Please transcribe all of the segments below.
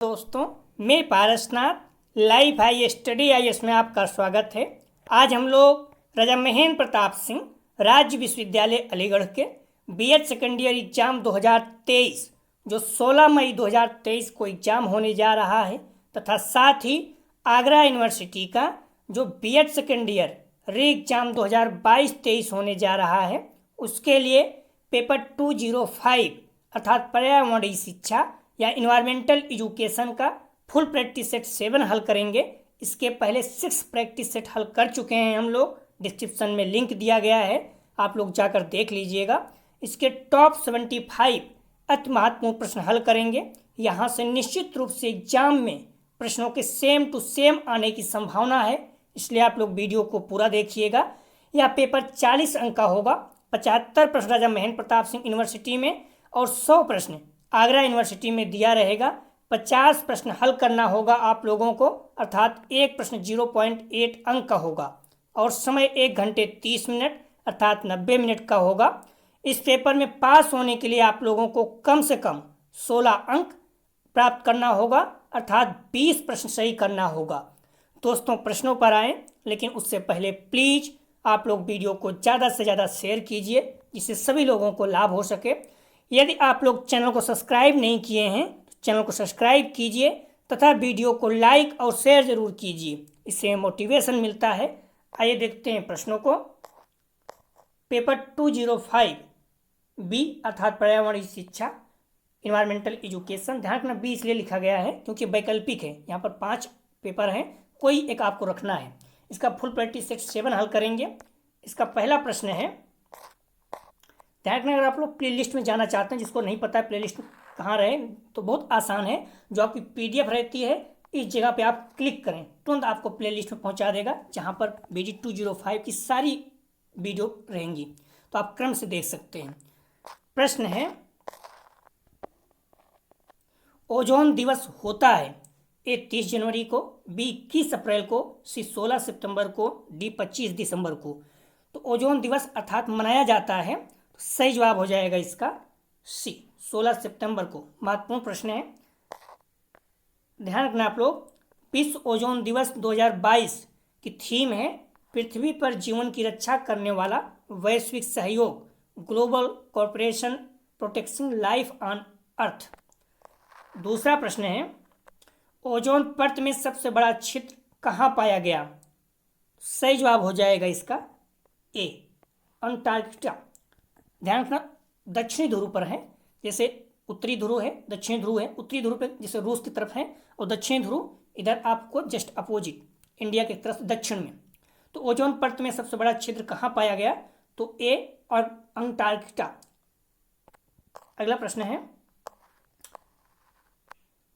दोस्तों, मैं Parasnath live high study IAS में आपका स्वागत है। आज हम लोग राजा महेंद्र प्रताप सिंह राज्य विश्वविद्यालय अलीगढ़ के बीएड सेकेंड ईयर एग्जाम 2023 जो 16 मई 2023 को एग्जाम होने जा रहा है तथा साथ ही आगरा यूनिवर्सिटी का जो B Ed second year re exam 2022-23 होने जा रहा है, उसके लिए पेपर 205 अर्थात पर्यावरणीय शिक्षा या इन्वायरमेंटल एजुकेशन का फुल प्रैक्टिस सेट 7 हल करेंगे। इसके पहले 6 प्रैक्टिस सेट हल कर चुके हैं हम लोग। डिस्क्रिप्शन में लिंक दिया गया है, आप लोग जाकर देख लीजिएगा। इसके टॉप 75 अति महत्वपूर्ण प्रश्न हल करेंगे। यहाँ से निश्चित रूप से एग्जाम में प्रश्नों के सेम टू सेम आने की संभावना है, इसलिए आप लोग वीडियो को पूरा देखिएगा। यह पेपर 40 अंक का होगा। 75 प्रश्न राजा महेंद्र प्रताप सिंह यूनिवर्सिटी में और 100 प्रश्न आगरा यूनिवर्सिटी में दिया रहेगा। 50 प्रश्न हल करना होगा आप लोगों को, अर्थात एक प्रश्न 0.8 अंक का होगा और समय 1 घंटे 30 मिनट अर्थात 90 मिनट का होगा। इस पेपर में पास होने के लिए आप लोगों को कम से कम 16 अंक प्राप्त करना होगा, अर्थात 20 प्रश्न सही करना होगा। दोस्तों, प्रश्नों पर आएँ, लेकिन उससे पहले प्लीज़ आप लोग वीडियो को ज़्यादा से ज़्यादा शेयर कीजिए जिससे सभी लोगों को लाभ हो सके। यदि आप लोग चैनल को सब्सक्राइब नहीं किए हैं तो चैनल को सब्सक्राइब कीजिए तथा वीडियो को लाइक और शेयर जरूर कीजिए, इससे मोटिवेशन मिलता है। आइए देखते हैं प्रश्नों को। पेपर 205 बी अर्थात पर्यावरणीय शिक्षा इन्वायरमेंटल एजुकेशन। ध्यान रखना बी इसलिए लिखा गया है क्योंकि वैकल्पिक है। यहाँ पर 5 पेपर हैं, कोई एक आपको रखना है। इसका फुल प्रैक्टिस सेट 7 हल करेंगे। इसका पहला प्रश्न है, ध्यान रखना अगर आप लोग प्ले लिस्ट में जाना चाहते हैं, जिसको नहीं पता है प्ले लिस्ट कहाँ रहे, तो बहुत आसान है। जो आपकी PDF रहती है, इस जगह पे आप क्लिक करें, तुरंत आपको प्ले लिस्ट में पहुँचा देगा जहाँ पर BD 205 की सारी वीडियो रहेंगी, तो आप क्रम से देख सकते हैं। प्रश्न है, ओजोन दिवस होता है A 30 जनवरी को, B 21 अप्रैल को, C 16 सितंबर को, D 25 दिसंबर को। तो ओजोन दिवस अर्थात मनाया जाता है, तो सही जवाब हो जाएगा इसका C 16 सितंबर को। महत्वपूर्ण प्रश्न है, ध्यान रखना आप लोग। विश्व ओजोन दिवस 2022 की थीम है पृथ्वी पर जीवन की रक्षा करने वाला वैश्विक सहयोग, global corporation protecting life on earth. दूसरा प्रश्न है, ओजोन परत में सबसे बड़ा क्षेत्र कहाँ पाया गया? सही जवाब हो जाएगा इसका A अंटार्कटिका। ध्यान रखना दक्षिणी ध्रुव पर है, जैसे उत्तरी ध्रुव है, दक्षिणी ध्रुव है। उत्तरी ध्रुव पे जैसे रूस की तरफ है और दक्षिणी ध्रुव इधर आपको जस्ट अपोजिट इंडिया की तरफ दक्षिण में। तो ओजोन परत में सबसे बड़ा क्षेत्र कहाँ पाया गया? तो A और अंटार्कटिका। अगला प्रश्न है,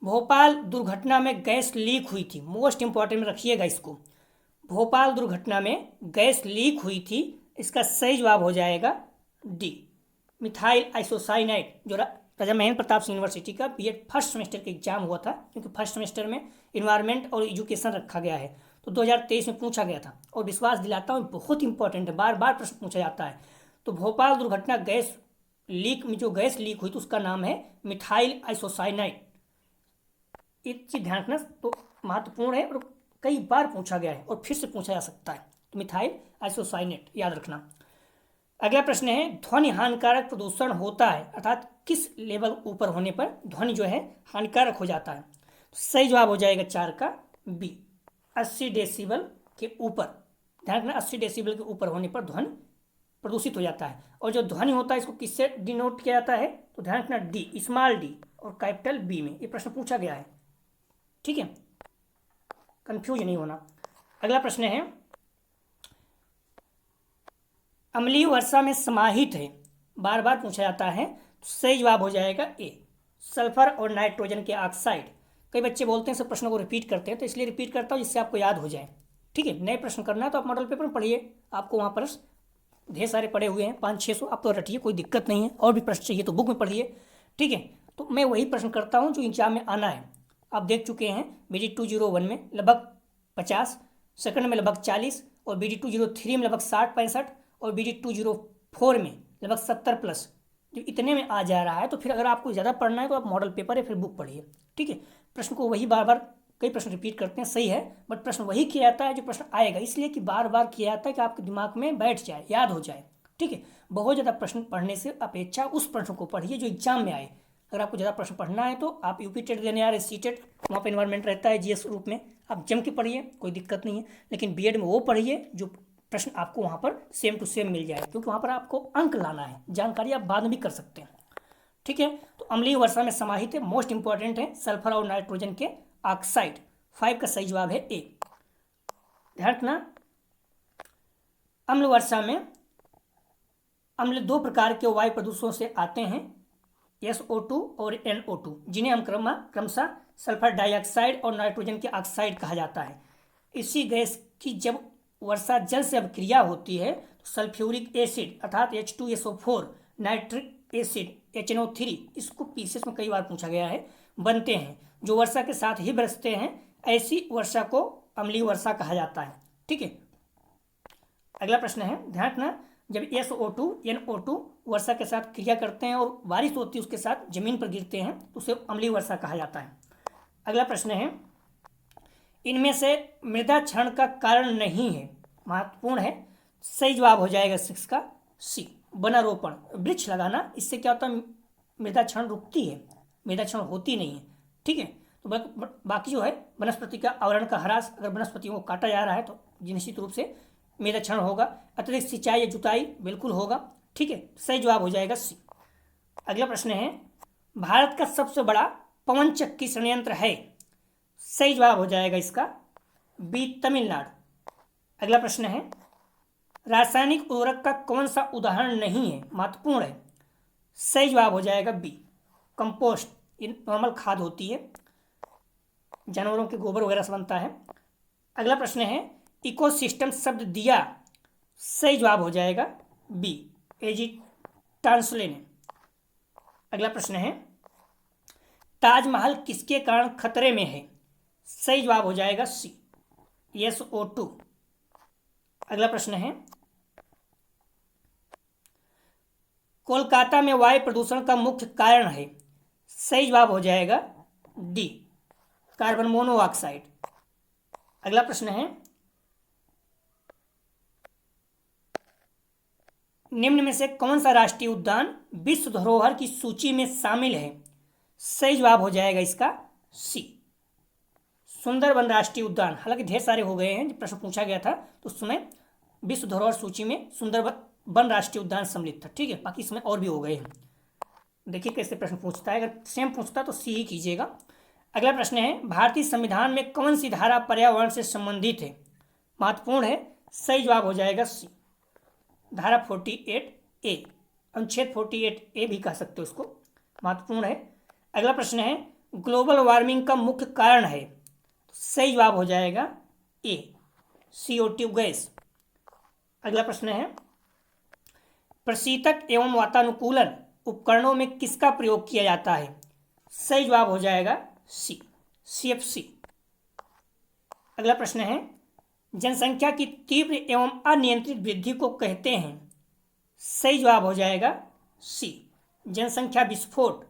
भोपाल दुर्घटना में गैस लीक हुई थी। मोस्ट इंपॉर्टेंट में रखिएगा इसको। भोपाल दुर्घटना में गैस लीक हुई थी, इसका सही जवाब हो जाएगा D मिथाइल आइसोसाइनाइड। जो राजा महेंद्र प्रताप सिंह यूनिवर्सिटी का बीएड फर्स्ट सेमेस्टर का एग्जाम हुआ था, क्योंकि फर्स्ट सेमेस्टर में इन्वायरमेंट और एजुकेशन रखा गया है, तो 2023 में पूछा गया था। और विश्वास दिलाता हूँ बहुत इंपॉर्टेंट है, बार बार प्रश्न पूछा जाता है। तो भोपाल दुर्घटना गैस लीक में जो गैस लीक हुई तो उसका नाम है मिथाइल आइसोसाइनाइड। एक चीज ध्यान रखना, तो महत्वपूर्ण है और कई बार पूछा गया है और फिर से पूछा जा सकता है। तो मिथाइल आइसोसाइनेट याद रखना। अगला प्रश्न है, ध्वनि हानिकारक प्रदूषण होता है, अर्थात किस लेवल ऊपर होने पर ध्वनि जो है हानिकारक हो जाता है? तो सही जवाब हो जाएगा 4 का B 80 डेसिबल के ऊपर। ध्यान रखना 80 डेसिबल के ऊपर होने पर ध्वनि प्रदूषित हो जाता है। और जो ध्वनि होता है इसको किससे डिनोट किया जाता है? तो ध्यान रखना D स्मॉल d और कैपिटल B में। ये प्रश्न पूछा गया है, ठीक है, कंफ्यूज नहीं होना। अगला प्रश्न है, अम्लीय वर्षा में समाहित है, बार बार पूछा जाता है, तो सही जवाब हो जाएगा A सल्फर और नाइट्रोजन के ऑक्साइड। कई बच्चे बोलते हैं सब प्रश्नों को रिपीट करते हैं, तो इसलिए रिपीट करता हूँ जिससे आपको याद हो जाए, ठीक है। नए प्रश्न करना है तो आप मॉडल पेपर में पढ़िए, आपको वहाँ पर ढेर सारे पड़े हुए हैं, 500-600, आप तो रटिए, कोई दिक्कत नहीं है। और भी प्रश्न चाहिए तो बुक में पढ़िए, ठीक है। तो मैं वही प्रश्न करता हूँ जो एग्जाम में आना है। आप देख चुके हैं BD 201 में लगभग 50, सेकंड में लगभग 40 और BD 203 में लगभग 60-65 और BD 204 में लगभग 70+। जो इतने में आ जा रहा है, तो फिर अगर आपको ज़्यादा पढ़ना है तो आप मॉडल पेपर या फिर बुक पढ़िए, ठीक है। प्रश्न को वही बार बार कई प्रश्न रिपीट करते हैं, सही है, बट प्रश्न वही किया जाता है जो प्रश्न आएगा, इसलिए कि बार बार किया जाता है कि आपके दिमाग में बैठ जाए, याद हो जाए। ठीक है, बहुत ज़्यादा प्रश्न पढ़ने से अपेक्षा उस प्रश्न को पढ़िए जो एग्जाम में आए। अगर आपको ज़्यादा प्रश्न पढ़ना है तो आप यूपी टेट देने आ रहे सी टेट, वहाँ पर इन्वायरमेंट रहता है जीएस रूप में, आप जम के पढ़िए, कोई दिक्कत नहीं है। लेकिन बीएड में वो पढ़िए जो प्रश्न आपको वहाँ पर सेम टू सेम मिल जाए, क्योंकि वहाँ पर आपको अंक लाना है, जानकारी आप बाद में भी कर सकते हैं। ठीक है, तो अम्लीय वर्षा में समाहित है, मोस्ट इंपॉर्टेंट है सल्फर और नाइट्रोजन के ऑक्साइड। 5 का सही जवाब है ए। ध्यान रखना, अम्ल वर्षा में अम्ल 2 प्रकार के वायु प्रदूषणों से आते हैं, SO2 और NO2, जिन्हें हम क्रमशः सल्फर डाइऑक्साइड और नाइट्रोजन के ऑक्साइड कहा जाता है। इसी गैस की जब वर्षा जल से अभिक्रिया होती है तो सल्फ्यूरिक एसिड अर्थात H2SO4, नाइट्रिक एसिड HNO3, इसको पीसेस में कई बार पूछा गया है, बनते हैं, जो वर्षा के साथ ही बरसते हैं। ऐसी वर्षा को अम्लीय वर्षा कहा जाता है। ठीक है, अगला प्रश्न है, ध्यान रखना, जब SO2 NO2 वर्षा के साथ क्रिया करते हैं और बारिश होती है उसके साथ जमीन पर गिरते हैं तो उसे अम्लीय वर्षा कहा जाता है। अगला प्रश्न है, इनमें से मृदा क्षरण का कारण नहीं है, महत्वपूर्ण है, सही जवाब हो जाएगा 6 का सी, वनारोपण, वृक्ष लगाना, इससे क्या होता है, मृदा क्षरण रुकती है, मृदा क्षरण होती नहीं है। ठीक है, तो बाकी जो है वनस्पति का आवरण का ह्रास, अगर वनस्पतियों को काटा जा रहा है तो निश्चित रूप से मृदा क्षरण होगा। अतिरिक्त सिंचाई या जुताई बिल्कुल होगा। ठीक है, सही जवाब हो जाएगा सी। अगला प्रश्न है, भारत का सबसे बड़ा पवन चक्की संयंत्र है, सही जवाब हो जाएगा इसका बी, तमिलनाडु। अगला प्रश्न है, रासायनिक उर्वरक का कौन सा उदाहरण नहीं है, महत्वपूर्ण है, सही जवाब हो जाएगा बी, कंपोस्ट। ये नॉर्मल खाद होती है, जानवरों के गोबर वगैरह से बनता है। अगला प्रश्न है, इकोसिस्टम शब्द दिया, सही जवाब हो जाएगा बी, एजी टांसले ने। अगला प्रश्न है, ताजमहल किसके कारण खतरे में है, सही जवाब हो जाएगा सी, SO2। अगला प्रश्न है, कोलकाता में वायु प्रदूषण का मुख्य कारण है, सही जवाब हो जाएगा डी, कार्बन मोनोऑक्साइड। अगला प्रश्न है, निम्न में से कौन सा राष्ट्रीय उद्यान विश्व धरोहर की सूची में शामिल है, सही जवाब हो जाएगा इसका सी, सुंदरबन राष्ट्रीय उद्यान। हालांकि ढेर सारे हो गए हैं, जब प्रश्न पूछा गया था तो उस समय विश्व धरोहर सूची में सुंदरबन राष्ट्रीय उद्यान सम्मिलित था। ठीक है, बाकी इसमें और भी हो गए हैं। देखिए कैसे प्रश्न पूछता है, अगर सेम पूछता तो सी ही कीजिएगा। अगला प्रश्न है, भारतीय संविधान में कौन सी धारा पर्यावरण से संबंधित है, महत्वपूर्ण है, सही जवाब हो जाएगा सी, धारा 48A, अनुच्छेद 48A भी कह सकते हो उसको, महत्वपूर्ण है। अगला प्रश्न है, ग्लोबल वार्मिंग का मुख्य कारण है, सही जवाब हो जाएगा ए, CO2 गैस। अगला प्रश्न है, प्रशीतक एवं वातानुकूलन उपकरणों में किसका प्रयोग किया जाता है, सही जवाब हो जाएगा सी, CFC। अगला प्रश्न है, जनसंख्या की तीव्र एवं अनियंत्रित वृद्धि को कहते हैं, सही जवाब हो जाएगा सी, जनसंख्या विस्फोट।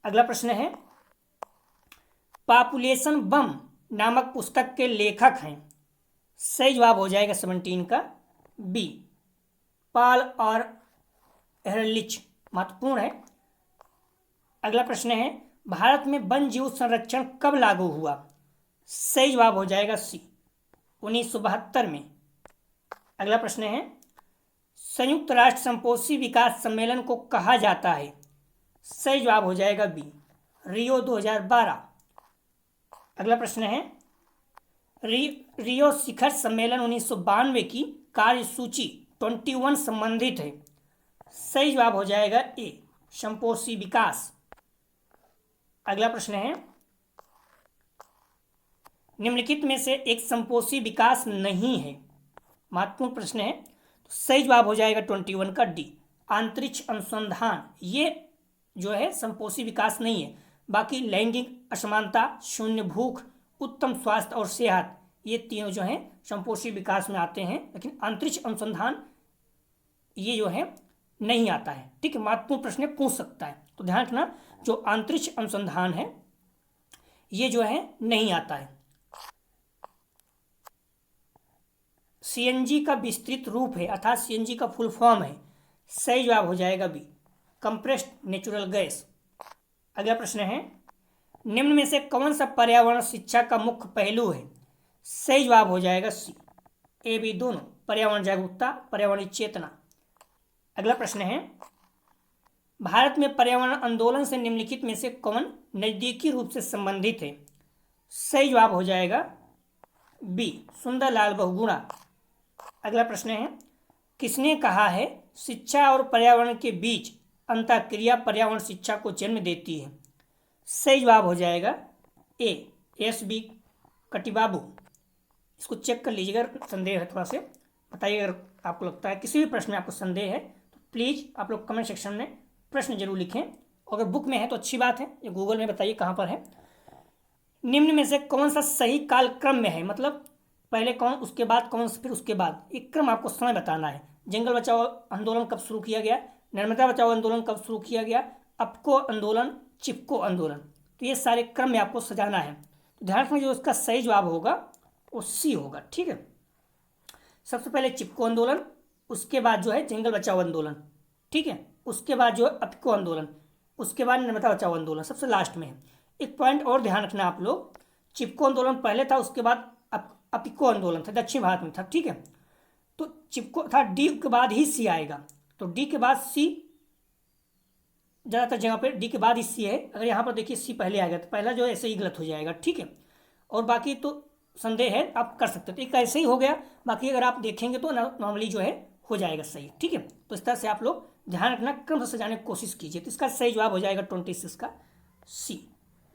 अगला प्रश्न है, पॉपुलेशन बम नामक पुस्तक के लेखक हैं, सही जवाब हो जाएगा 17 का बी, पॉल और एहरलिच, महत्वपूर्ण है। अगला प्रश्न है, भारत में वन जीव संरक्षण कब लागू हुआ, सही जवाब हो जाएगा सी, 1972 में। अगला प्रश्न है, संयुक्त राष्ट्र संपोषी विकास सम्मेलन को कहा जाता है, सही जवाब हो जाएगा बी, रियो 2012। अगला प्रश्न है, रियो शिखर सम्मेलन 1992 की कार्यसूची 21 संबंधित है, सही जवाब हो जाएगा ए, संपोषी विकास। अगला प्रश्न है, निम्नलिखित में से एक संपोषी विकास नहीं है, महत्वपूर्ण प्रश्न है, तो सही जवाब हो जाएगा 21 का डी, अंतरिक्ष अनुसंधान। ये जो है संपोषी विकास नहीं है, बाकी लैंगिक असमानता, शून्य भूख, उत्तम स्वास्थ्य और सेहत, ये तीनों जो हैं संपोषी विकास में आते हैं, लेकिन अंतरिक्ष अनुसंधान ये जो है नहीं आता है। ठीक है, महत्वपूर्ण प्रश्न पूछ सकता है, तो ध्यान रखना, जो अंतरिक्ष अनुसंधान है ये जो है नहीं आता है। सीएनजी का विस्तृत रूप है अर्थात सीएनजी का फुल फॉर्म है। सही जवाब हो जाएगा बी, कंप्रेस्ड नेचुरल गैस। अगला प्रश्न है, निम्न में से कौन सा पर्यावरण शिक्षा का मुख्य पहलू है? सही जवाब हो जाएगा सी, ए बी दोनों, पर्यावरण जागरूकता, पर्यावरण चेतना। अगला प्रश्न है, भारत में पर्यावरण आंदोलन से निम्नलिखित में से कौन नजदीकी रूप से संबंधित है? सही जवाब हो जाएगा बी, सुंदरलाल बहुगुणा। अगला प्रश्न है, किसने कहा है शिक्षा और पर्यावरण के बीच अंतःक्रिया पर्यावरण शिक्षा को जन्म देती है? सही जवाब हो जाएगा ए, एस बी कटिबाबू। इसको चेक कर लीजिएगा, संदेह है थोड़ा से बताइए। अगर आपको लगता है किसी भी प्रश्न में आपको संदेह है तो प्लीज़ आप लोग कमेंट सेक्शन में प्रश्न जरूर लिखें। अगर बुक में है तो अच्छी बात है, ये गूगल में बताइए कहाँ पर है। निम्न में से कौन सा सही कालक्रम में है, मतलब पहले कौन, उसके बाद कौन, फिर उसके बाद, एक क्रम आपको समय बताना है। जंगल बचाओ आंदोलन कब शुरू किया गया, नर्मदा बचाओ आंदोलन कब शुरू किया गया, अप्को आंदोलन, चिपको आंदोलन, तो ये सारे क्रम में आपको सजाना है। तो ध्यान रखना जो इसका सही जवाब होगा वो सी होगा, ठीक है। सबसे पहले चिपको आंदोलन, उसके बाद जो है जंगल बचाओ आंदोलन, ठीक है, उसके बाद जो है अप्को आंदोलन, उसके बाद नर्मदा बचाओ आंदोलन सबसे लास्ट में है। एक पॉइंट और ध्यान रखना आप लोग, चिपको आंदोलन पहले था, उसके बाद अपिको आंदोलन था, दक्षिण भारत में था, ठीक है। तो चिपको था, डी के बाद ही सी आएगा, तो डी के बाद सी, ज़्यादातर जगह पे डी के बाद ही सी है। अगर यहाँ पर देखिए सी पहले आएगा तो पहला जो है ऐसे ही गलत हो जाएगा, ठीक है। और बाकी तो संदेह है आप कर सकते हो, तो एक ऐसे ही हो गया, बाकी अगर आप देखेंगे तो नॉर्मली जो है हो जाएगा सही, ठीक है। तो इस तरह से आप लोग ध्यान रखना, क्रम से सजाने की कोशिश कीजिए। तो इसका सही जवाब हो जाएगा 26 का सी,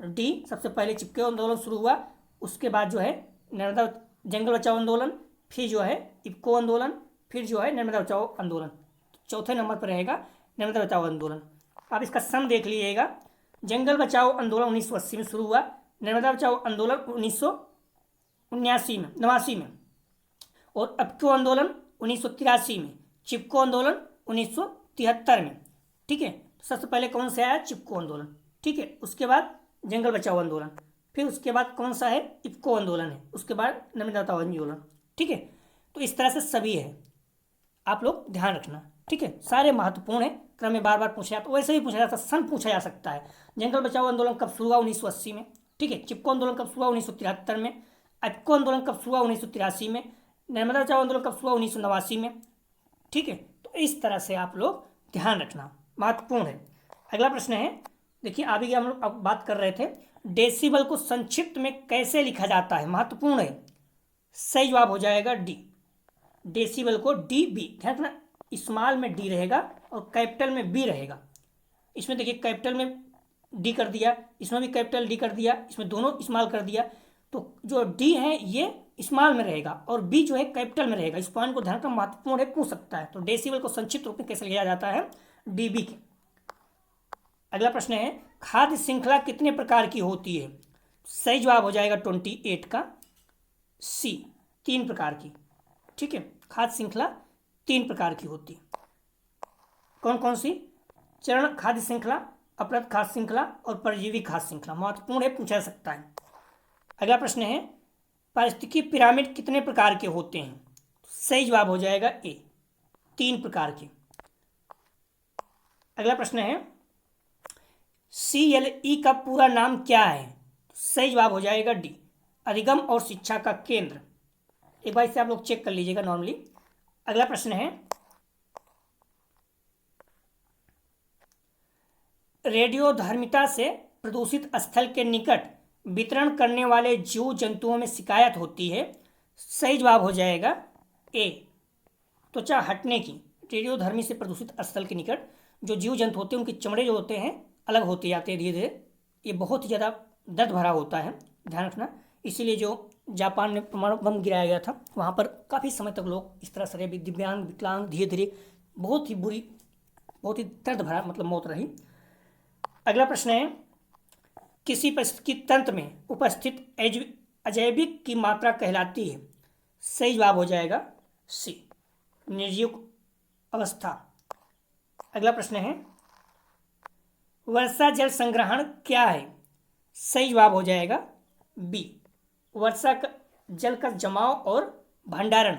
डी। सबसे पहले चिपको आंदोलन शुरू हुआ, उसके बाद जो है नर्मदा जंगल बचाओ आंदोलन, फिर जो है इफ्को आंदोलन, फिर जो है नर्मदा बचाओ आंदोलन, चौथे नंबर पर रहेगा नर्मदा बचाओ आंदोलन। आप इसका सम देख लीजिएगा, जंगल बचाओ आंदोलन 1980 में शुरू हुआ, नर्मदा बचाओ आंदोलन 1989 में, 89 में, और अप्को आंदोलन 1983 में, चिपको आंदोलन 1973 में, ठीक है। सबसे पहले कौन सा आया, चिपको आंदोलन, ठीक है, उसके बाद जंगल बचाओ आंदोलन, फिर उसके बाद कौन सा है, इफ्को आंदोलन है, उसके बाद नर्मदा बचाओ आंदोलन, ठीक है। तो इस तरह से सभी है, आप लोग ध्यान रखना, ठीक है। सारे महत्वपूर्ण है, क्रम में बार बार पूछा जाता, वैसे भी पूछा जाता, सन पूछा जा सकता है। जंगल बचाओ आंदोलन कब शुरू हुआ, 1980 में, ठीक है। चिपको आंदोलन कब शुरू हुआ, 1973 में, अप्को आंदोलन कब शुरू हुआ, 1983 में, नर्मदा बचाओ आंदोलन कब शुरू हुआ, 1989 में, ठीक है। तो इस तरह से आप लोग ध्यान रखना, महत्वपूर्ण है। अगला प्रश्न है, देखिए अभी हम लोग अब बात कर रहे थे डेसिबल को संक्षिप्त में कैसे लिखा जाता है, महत्वपूर्ण है। सही जवाब हो जाएगा डी, डेसिबल को डी बी, ध्यान रखना स्मॉल में डी रहेगा और कैपिटल में बी रहेगा। इसमें देखिए कैपिटल में डी कर दिया, इसमें भी कैपिटल डी कर दिया, इसमें दोनों स्मॉल कर दिया, तो जो डी है ये स्मॉल में रहेगा और बी जो है कैपिटल में रहेगा। इस पॉइंट को ध्यान रखना, महत्वपूर्ण है, पूछ सकता है। तो डेसिबल को संक्षिप्त रूप में कैसे लिया जाता है, डीबी के। अगला प्रश्न है, खाद्य श्रृंखला कितने प्रकार की होती है? सही जवाब हो जाएगा 28 का सी, 3 प्रकार की, ठीक है। खाद्य श्रृंखला 3 प्रकार की होती है। कौन कौन सी? चरण खाद्य श्रृंखला, अपरद खाद्य श्रृंखला और परजीवी खाद्य श्रृंखला। महत्वपूर्ण है, पूछा जा सकता है। अगला प्रश्न है, पारिस्थितिकी पिरामिड कितने प्रकार के होते हैं? सही जवाब हो जाएगा ए, 3 प्रकार के। अगला प्रश्न है, CLE का पूरा नाम क्या है? सही जवाब हो जाएगा डी, अधिगम और शिक्षा का केंद्र। एक बार इसे आप लोग चेक कर लीजिएगा नॉर्मली। अगला प्रश्न है, रेडियोधर्मिता से प्रदूषित स्थल के निकट वितरण करने वाले जीव जंतुओं में शिकायत होती है। सही जवाब हो जाएगा ए, त्वचा हटने की। रेडियोधर्मी से प्रदूषित स्थल के निकट जो जीव जंतु होते हैं उनके चमड़े जो होते हैं अलग होते जाते हैं धीरे धीरे। ये बहुत ही ज़्यादा दर्द भरा होता है, ध्यान रखना। इसीलिए जो जापान में परमाणु बम गिराया गया था वहाँ पर काफ़ी समय तक लोग इस तरह से दिव्यांग विकलांग धीरे धीरे बहुत ही बुरी, बहुत ही दर्द भरा मतलब मौत रही। अगला प्रश्न है, किसी परिस्थिति तंत्र में उपस्थित अजैविक की मात्रा कहलाती है? सही जवाब हो जाएगा सी, निर्जीव अवस्था। अगला प्रश्न है, वर्षा जल संग्रहण क्या है? सही जवाब हो जाएगा बी, वर्षा का जल का जमाव और भंडारण।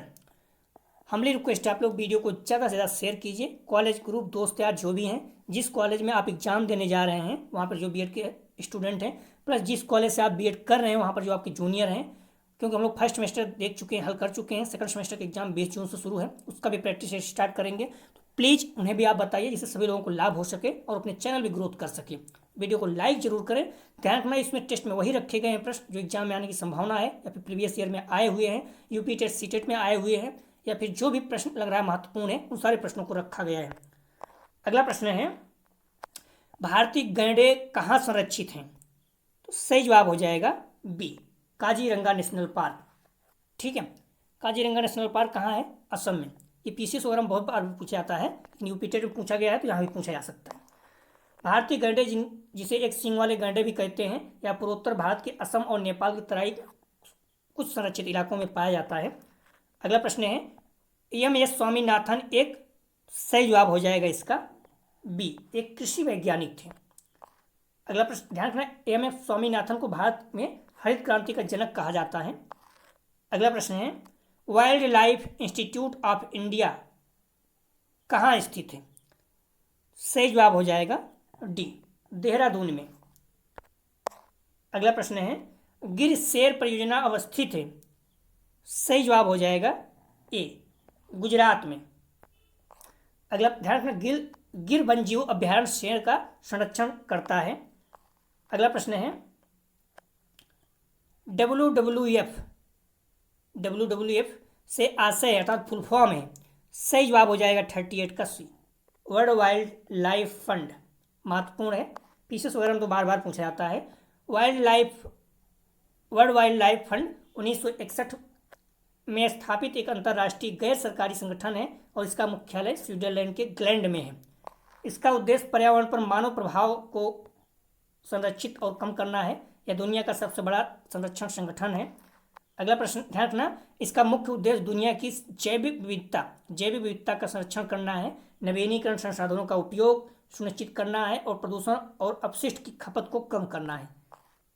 हमारी रिक्वेस्ट है आप लोग वीडियो को ज़्यादा से ज़्यादा शेयर कीजिए। कॉलेज ग्रुप दोस्त यार जो भी हैं, जिस कॉलेज में आप एग्जाम देने जा रहे हैं वहाँ पर जो बीएड के स्टूडेंट हैं, प्लस जिस कॉलेज से आप बीएड कर रहे हैं वहाँ पर जो आपके जूनियर हैं, क्योंकि हम लोग फर्स्ट सेमेस्टर देख चुके हैं, हल कर चुके हैं, सेकंड सेमेस्टर का एग्जाम 20 जून से शुरू है, उसका भी प्रैक्टिस स्टार्ट करेंगे। तो प्लीज़ उन्हें भी आप बताइए जिससे सभी लोगों को लाभ हो सके और अपने चैनल भी ग्रोथ कर सके। वीडियो को लाइक जरूर करें। ध्यान रखना इसमें टेस्ट में वही रखे गए हैं प्रश्न जो एग्जाम में आने की संभावना है या फिर प्रीवियस ईयर में आए हुए हैं, यूपी टेट सीटेट में आए हुए हैं, या फिर जो भी प्रश्न लग रहा है महत्वपूर्ण है उन सारे प्रश्नों को रखा गया है। अगला प्रश्न है, भारतीय गैंडे कहाँ संरक्षित हैं? तो सही जवाब हो जाएगा बी, काजीरंगा नेशनल पार्क। ठीक है, काजीरंगा नेशनल पार्क कहाँ है? असम में। ये पीसीएस वगैरह में बहुत बार पूछा जाता है, लेकिन यूपी टेट में पूछा गया है तो यहाँ भी पूछा जा सकता है। भारतीय गैंडे जिसे एक सींग वाले गैंडे भी कहते हैं, या पूर्वोत्तर भारत के असम और नेपाल की तराई कुछ संरक्षित इलाकों में पाया जाता है। अगला प्रश्न है, एम.एस. स्वामीनाथन एक, सही जवाब हो जाएगा इसका बी, एक कृषि वैज्ञानिक थे। अगला प्रश्न ध्यान रखना, एम.एस. स्वामीनाथन को भारत में हरित क्रांति का जनक कहा जाता है। अगला प्रश्न है, wild life institute of India कहाँ स्थित है? सही जवाब हो जाएगा डी, देहरादून में। अगला प्रश्न है, गिर शेर परियोजना अवस्थित है? सही जवाब हो जाएगा ए, गुजरात में। अगला ध्यान रखना, गिर वन्यजीव अभ्यारण्य शेर का संरक्षण करता है। अगला प्रश्न है, WWF से आशय अर्थात फुल फॉर्म है? सही जवाब हो जाएगा 38 का सी, वर्ल्ड वाइल्ड लाइफ फंड। महत्वपूर्ण है, पीसीएस वगैरह में तो बार बार पूछा जाता है। वर्ल्ड वाइल्ड लाइफ फंड 1961 में स्थापित एक अंतर्राष्ट्रीय गैर सरकारी संगठन है और इसका मुख्यालय स्विट्जरलैंड के ग्लैंड में है। इसका उद्देश्य पर्यावरण पर मानव प्रभाव को संरक्षित और कम करना है। यह दुनिया का सबसे बड़ा संरक्षण संगठन है। अगला प्रश्न ध्यान रखना, इसका मुख्य उद्देश्य दुनिया की जैविक विविधता का संरक्षण करना है, नवीनीकरण संसाधनों का उपयोग सुनिश्चित करना है और प्रदूषण और अपशिष्ट की खपत को कम करना है।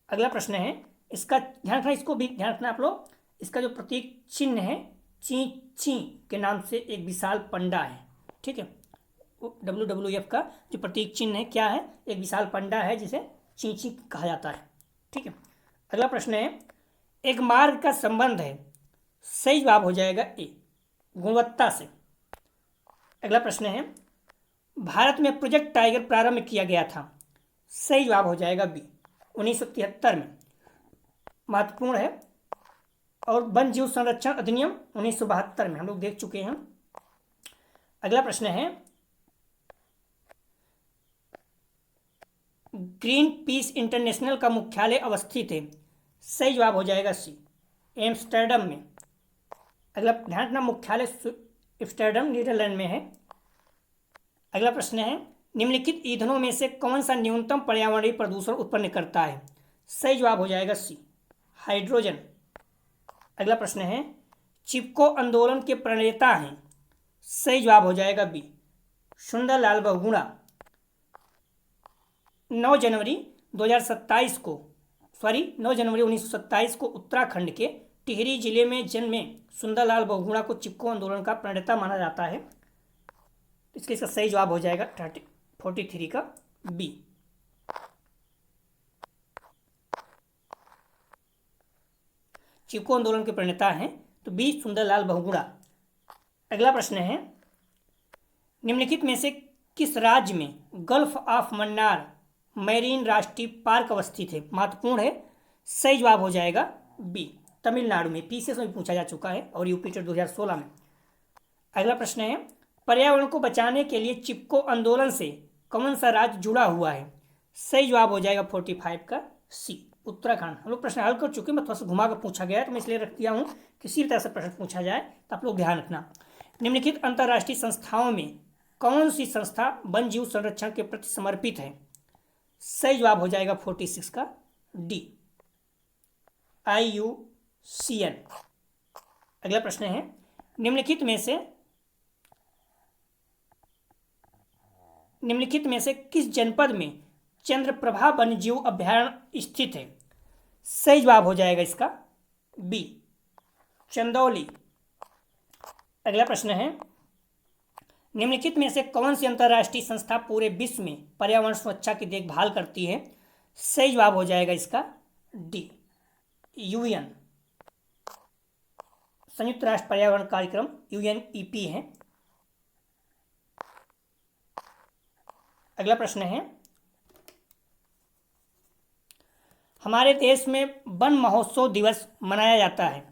अगला प्रश्न है, इसका ध्यान रखना, इसको भी ध्यान रखना आप लोग, इसका जो प्रतीक चिन्ह है ची के नाम से एक विशाल पंडा है। ठीक है, WWF का जो प्रतीक चिन्ह है क्या है? एक विशाल पंडा है जिसे ची कहा जाता है। ठीक है, अगला प्रश्न है, एक मार्ग का संबंध है? सही जवाब हो जाएगा ए, गुणवत्ता से। अगला प्रश्न है, भारत में प्रोजेक्ट टाइगर प्रारंभ किया गया था? सही जवाब हो जाएगा बी, 1973 में। महत्वपूर्ण है, और वन जीव संरक्षण अधिनियम 1972 में हम लोग देख चुके हैं। अगला प्रश्न है, ग्रीन पीस इंटरनेशनल का मुख्यालय अवस्थित है? सही जवाब हो जाएगा सी, एम्स्टर्डम में। अगला ध्यान रखना, मुख्यालय एम्स्टर्डम नीदरलैंड में है। अगला प्रश्न है, निम्नलिखित ईंधनों में से कौन सा न्यूनतम पर्यावरणीय प्रदूषण उत्पन्न करता है? सही जवाब हो जाएगा सी, हाइड्रोजन। अगला प्रश्न है, चिपको आंदोलन के प्रणेता हैं? सही जवाब हो जाएगा बी, सुंदरलाल बहुगुणा। 9 जनवरी 1927 को उत्तराखंड के टिहरी जिले में जन्मे सुंदरलाल बहुगुणा को चिपको आंदोलन का प्रणेता माना जाता है। इसका सही जवाब हो जाएगा 43 का बी। चिपको आंदोलन के प्रणेता हैं तो बी, सुंदरलाल बहुगुणा। अगला प्रश्न है, निम्नलिखित में से किस राज्य में गल्फ ऑफ मन्नार मैरीन राष्ट्रीय पार्क अवस्थित है? महत्वपूर्ण है, सही जवाब हो जाएगा बी, तमिलनाडु में। पीसीएस में पूछा जा चुका है और यूपी टेट 2016 में। अगला प्रश्न है, पर्यावरण को बचाने के लिए चिपको आंदोलन से कौन सा राज्य जुड़ा हुआ है? सही जवाब हो जाएगा 45 का सी, उत्तराखंड। हम लोग प्रश्न हल कर चुके हैं, मैं थोड़ा सा घुमा कर पूछा गया है तो मैं इसलिए रख दिया हूँ, किसी भी तरह से प्रश्न पूछा जाए तो आप लोग ध्यान रखना। निम्नलिखित अंतर्राष्ट्रीय संस्थाओं में कौन सी संस्था वन जीव संरक्षण के प्रति समर्पित है? सही जवाब हो जाएगा 46 का डी, IUCN। अगला प्रश्न है, निम्नलिखित में से किस जनपद में चंद्रप्रभा वन्यजीव अभयारण्य स्थित है? सही जवाब हो जाएगा इसका बी, चंदौली। अगला प्रश्न है, निम्नलिखित में से कौन सी अंतर्राष्ट्रीय संस्था पूरे विश्व में पर्यावरण सुरक्षा की देखभाल करती है? सही जवाब हो जाएगा इसका डी, यूएन, संयुक्त राष्ट्र पर्यावरण कार्यक्रम, यूएनईपी है। अगला प्रश्न है, हमारे देश में वन महोत्सव दिवस मनाया जाता है?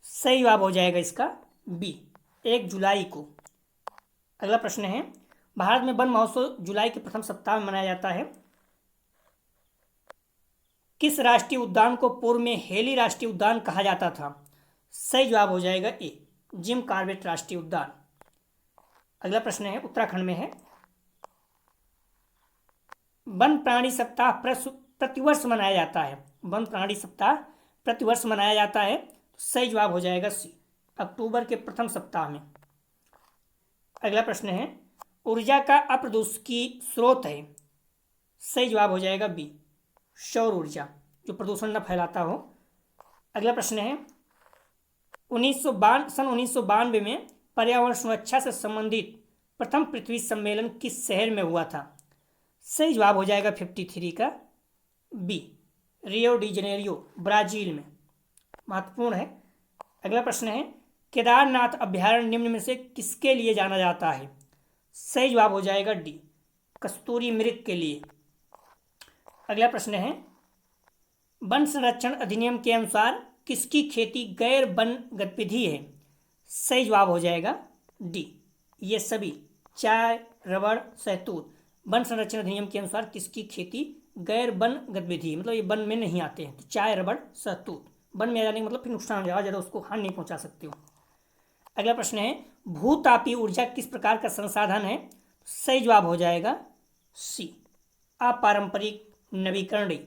सही जवाब हो जाएगा इसका बी, 1 जुलाई को। अगला प्रश्न है, भारत में वन महोत्सव जुलाई के प्रथम सप्ताह में मनाया जाता है। किस राष्ट्रीय उद्यान को पूर्व में हेली राष्ट्रीय उद्यान कहा जाता था? सही जवाब हो जाएगा ए, जिम कॉर्बेट राष्ट्रीय उद्यान। अगला प्रश्न है, उत्तराखंड में है, वन प्राणी सप्ताह प्रतिवर्ष मनाया जाता है? वन प्राणी सप्ताह प्रतिवर्ष मनाया जाता है, सही जवाब हो जाएगा सी, अक्टूबर के प्रथम सप्ताह में। अगला प्रश्न है, ऊर्जा का अप्रदूषकी स्रोत है? सही जवाब हो जाएगा बी, सौर ऊर्जा, जो प्रदूषण न फैलाता हो। अगला प्रश्न है, सन 1992 में पर्यावरण सुरक्षा से संबंधित प्रथम पृथ्वी सम्मेलन किस शहर में हुआ था? सही जवाब हो जाएगा 53 का B, Rio de Janeiro, Brazil में। महत्वपूर्ण है। अगला प्रश्न है, केदारनाथ अभ्यारण्य निम्न में से किसके लिए जाना जाता है? सही जवाब हो जाएगा डी, कस्तूरी मृग के लिए। अगला प्रश्न है, वन संरक्षण अधिनियम के अनुसार किसकी खेती गैर वन गतिविधि है? सही जवाब हो जाएगा डी, ये सभी, चाय, रबड़, शहतूत। वन संरक्षण अधिनियम के अनुसार किसकी खेती गैर वन गतिविधि, मतलब ये वन में नहीं आते हैं। तो चाय, रबड़, शहतूत। वन में आ जाने का मतलब फिर नुकसान हो जाएगा, ज़्यादा उसको हानि नहीं पहुंचा सकते हो। अगला प्रश्न है, भूतापीय ऊर्जा किस प्रकार का संसाधन है? सही जवाब हो जाएगा सी, अपारंपरिक नवीकरणीय।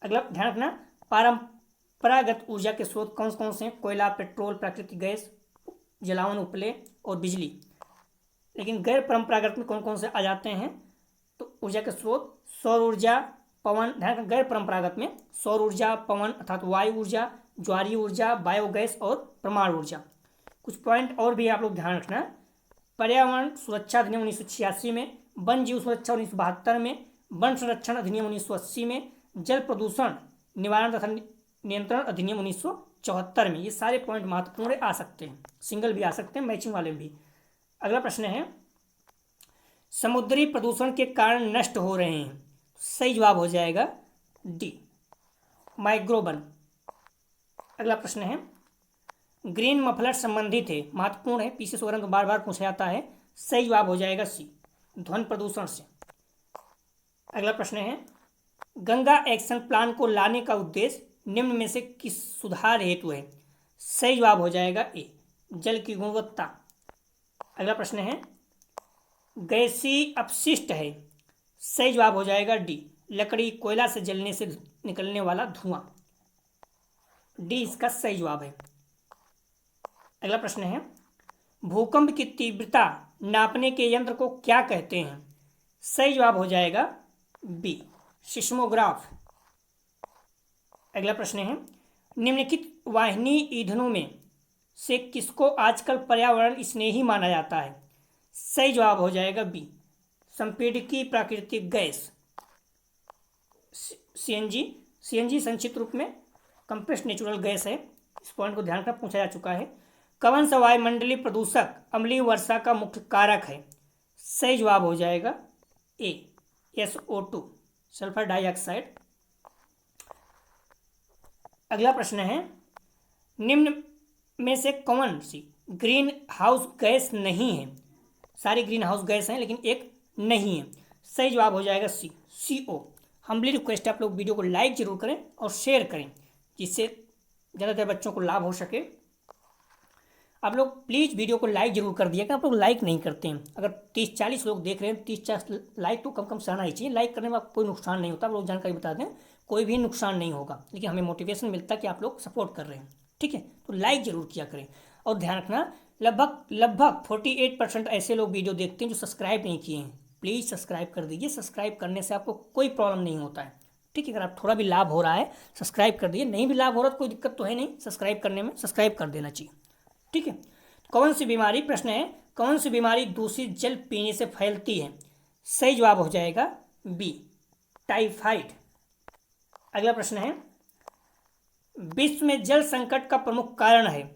अगला ध्यान रखना, परंपरागत ऊर्जा के स्रोत कौन कौन से हैं? कोयला, पेट्रोल, प्राकृतिक गैस, जलावन, उपले और बिजली। लेकिन गैर परंपरागत में कौन कौन से आ जाते हैं? तो ऊर्जा के स्रोत सौर ऊर्जा, पवन। ध्यान रखना, गैर परंपरागत में सौर ऊर्जा, पवन अर्थात वायु ऊर्जा, ज्वारीय ऊर्जा, बायोगैस और परमाणु ऊर्जा। कुछ पॉइंट और भी आप लोग ध्यान रखना, पर्यावरण सुरक्षा अधिनियम 1986 में, वन जीव सुरक्षा 1972 में, वन संरक्षण अधिनियम 1980 में, जल प्रदूषण निवारण तथा नियंत्रण अधिनियम 1974 में। ये सारे पॉइंट महत्वपूर्ण आ सकते हैं, सिंगल भी आ सकते हैं, मैचिंग वाले भी। अगला प्रश्न है, समुद्री प्रदूषण के कारण नष्ट हो रहे हैं? सही जवाब हो जाएगा डी, माइग्रोवन। अगला प्रश्न है, ग्रीन मफलर संबंधित है? महत्वपूर्ण है, पीछे सोरम को बार बार पूछा जाता है। सही जवाब हो जाएगा सी, ध्वनि प्रदूषण से। अगला प्रश्न है, गंगा एक्शन प्लान को लाने का उद्देश्य निम्न में से किस सुधार हेतु है? सही जवाब हो जाएगा ए, जल की गुणवत्ता। अगला प्रश्न है, गैसीय अपशिष्ट है? सही जवाब हो जाएगा डी, लकड़ी, कोयला से जलने से निकलने वाला धुआं। डी इसका सही जवाब है। अगला प्रश्न है, भूकंप की तीव्रता नापने के यंत्र को क्या कहते हैं? सही जवाब हो जाएगा बी, सिस्मोग्राफ। अगला प्रश्न है, निम्नलिखित वाहिनी ईंधनों में से किसको आजकल पर्यावरण स्नेही माना जाता है? सही जवाब हो जाएगा बी, संपीड़िकी प्राकृतिक गैस, सीएनजी। सीएनजी संक्षिप्त रूप में कंप्रेस्ड नेचुरल गैस है। इस पॉइंट को ध्यान रखना, पूछा जा चुका है। कौन सा वायुमंडलीय प्रदूषक अम्लीय वर्षा का मुख्य कारक है? सही जवाब हो जाएगा ए, SO2, सल्फर डाइऑक्साइड। अगला प्रश्न है, निम्न में से कौन सी ग्रीन हाउस गैस नहीं है? सारी ग्रीन हाउस गैस हैं लेकिन एक नहीं है। सही जवाब हो जाएगा सी, CO। हम्बली रिक्वेस्ट है, आप लोग वीडियो को लाइक जरूर करें और शेयर करें, जिससे ज़्यादातर बच्चों को लाभ हो सके। आप लोग प्लीज़ वीडियो को लाइक जरूर कर दिया, आप लोग लाइक नहीं करते हैं। अगर 30-40 लोग देख रहे हैं, 30-40 लाइक तो कम कम से आना ही चाहिए। लाइक करने में आपको कोई नुकसान नहीं होता, आप लोग जानकारी बता दें, कोई भी नुकसान नहीं होगा, लेकिन हमें मोटिवेशन मिलता है कि आप लोग सपोर्ट कर रहे हैं। ठीक है, तो लाइक जरूर किया करें। और ध्यान रखना, लगभग 48% ऐसे लोग वीडियो देखते हैं जो सब्सक्राइब नहीं किए हैं। प्लीज़ सब्सक्राइब कर दीजिए। सब्सक्राइब करने से आपको कोई प्रॉब्लम नहीं होता है, ठीक है। अगर आप थोड़ा भी लाभ हो रहा है सब्सक्राइब कर दीजिए, नहीं भी लाभ हो रहा तो कोई दिक्कत तो है नहीं सब्सक्राइब करने में, सब्सक्राइब कर देना चाहिए, ठीक है। कौन सी बीमारी, प्रश्न है कौन सी बीमारी दूषित जल पीने से फैलती है? सही जवाब हो जाएगा बी, टाइफाइड। अगला प्रश्न है विश्व में जल संकट का प्रमुख कारण है?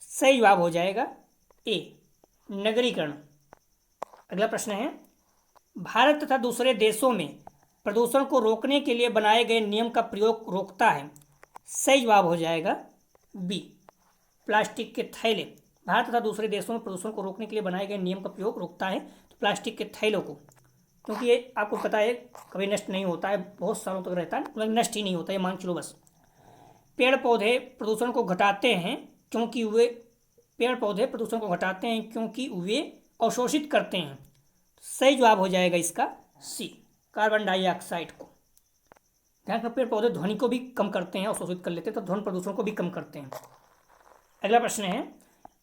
सही जवाब हो जाएगा ए, नगरीकरण। अगला प्रश्न है भारत तथा दूसरे देशों में प्रदूषण को रोकने के लिए बनाए गए नियम का प्रयोग रोकता है? सही जवाब हो जाएगा बी, प्लास्टिक के थैले। भारत तथा दूसरे देशों में प्रदूषण को रोकने के लिए बनाए गए नियम का प्रयोग रोकता है तो प्लास्टिक के थैलों को, क्योंकि ये आपको पता है कभी नष्ट नहीं होता है, बहुत सालों तक रहता है, मतलब नष्ट ही नहीं होता है, मान चलो बस। पेड़ पौधे प्रदूषण को घटाते हैं क्योंकि वे अवशोषित करते हैं। सही जवाब हो जाएगा इसका सी, कार्बन डाइऑक्साइड को। ध्यान रखना, पेड़ पौधे ध्वनि को भी कम करते हैं, अवशोषित कर लेते हैं, तो ध्वनि प्रदूषण को भी कम करते हैं। अगला प्रश्न है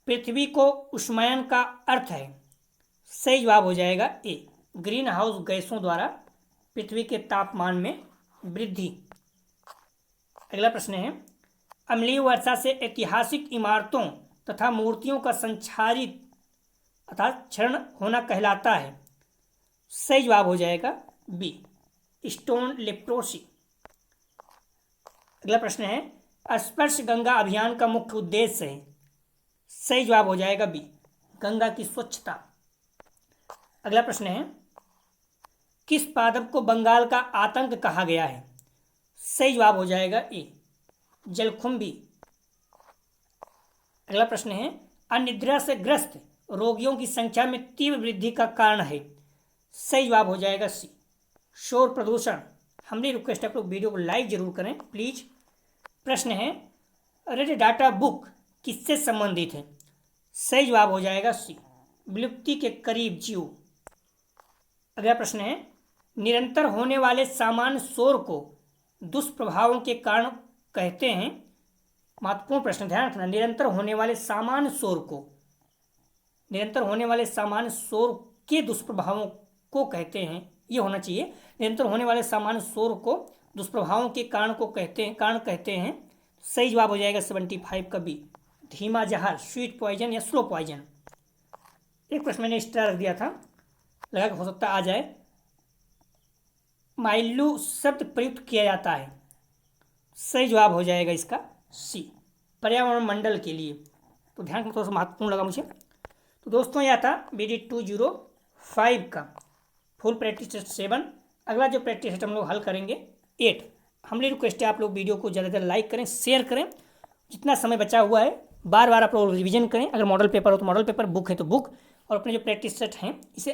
पृथ्वी को उष्मायन का अर्थ है? सही जवाब हो जाएगा ए, ग्रीन हाउस गैसों द्वारा पृथ्वी के तापमान में वृद्धि। अगला प्रश्न है अम्लीय वर्षा से ऐतिहासिक इमारतों तथा मूर्तियों का संक्षारित अर्थात क्षरण होना कहलाता है? सही जवाब हो जाएगा बी, स्टोन लेप्रोसी। अगला प्रश्न है स्पर्श गंगा अभियान का मुख्य उद्देश्य है? सही जवाब हो जाएगा बी, गंगा की स्वच्छता। अगला प्रश्न है किस पादप को बंगाल का आतंक कहा गया है? सही जवाब हो जाएगा ए, जलकुंभी। अगला प्रश्न है अनिद्रा से ग्रस्त रोगियों की संख्या में तीव्र वृद्धि का कारण है? सही जवाब हो जाएगा सी, शोर प्रदूषण। हमारी रिक्वेस्ट है आप लोग वीडियो को लाइक जरूर करें प्लीज। प्रश्न है रेड डाटा बुक किससे संबंधित है? सही जवाब हो जाएगा सी, विलुप्ति के करीब जीव। अगला प्रश्न है निरंतर होने वाले सामान्य शोर को दुष्प्रभावों के कारण कहते हैं? महत्वपूर्ण प्रश्न, ध्यान रखना, निरंतर होने वाले सामान्य शोर के दुष्प्रभावों को कहते हैं, ये होना चाहिए। निरंतर होने वाले सामान्य शोर को दुष्प्रभावों के कारण कहते हैं। सही जवाब हो जाएगा 75 का बी, धीमा जहाज, स्वीट पॉइजन या स्लो पॉइजन। एक प्रश्न मैंने एक्स्ट्रा रख दिया था, लगा कि हो सकता आ जाए। माइल्यू शब्द प्रयुक्त किया जाता है? सही जवाब हो जाएगा इसका सी, पर्यावरण मंडल के लिए। तो ध्यान थोड़ा सा महत्वपूर्ण लगा मुझे। तो दोस्तों यह था BD 205 का फुल प्रैक्टिस टेस्ट 7। अगला जो प्रैक्टिस टेस्ट हम लोग हल करेंगे 8। हमारी रिक्वेस्ट है आप लोग वीडियो को ज़्यादा से ज़्यादा लाइक करें, शेयर करें, जितना समय बचा हुआ है बार बार आप लोग रिविजन करें। अगर मॉडल पेपर हो तो मॉडल पेपर, बुक है तो बुक, और अपने जो प्रैक्टिस सेट हैं इसे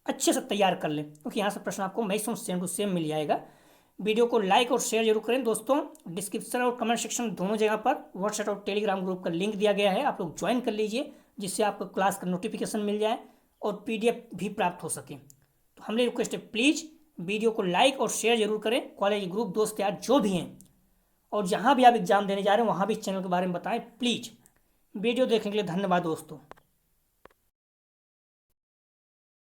अच्छे से तैयार कर लें, क्योंकि यहाँ से प्रश्न आपको मैक्सिमम सेम टू सेम मिल जाएगा। वीडियो को लाइक और शेयर जरूर करें दोस्तों। डिस्क्रिप्शन और कमेंट सेक्शन दोनों जगह पर व्हाट्सएप और टेलीग्राम ग्रुप का लिंक दिया गया है, आप लोग ज्वाइन कर लीजिए, जिससे आपको क्लास का नोटिफिकेशन मिल जाए और PDF भी प्राप्त हो सके। तो हमारी रिक्वेस्ट है प्लीज़ वीडियो को लाइक और शेयर जरूर करें। कॉलेज ग्रुप दोस्त यार जो भी हैं और जहाँ भी आप एग्जाम देने जा रहे हैं वहाँ भी इस चैनल के बारे में बताएं प्लीज़। वीडियो देखने के लिए धन्यवाद दोस्तों।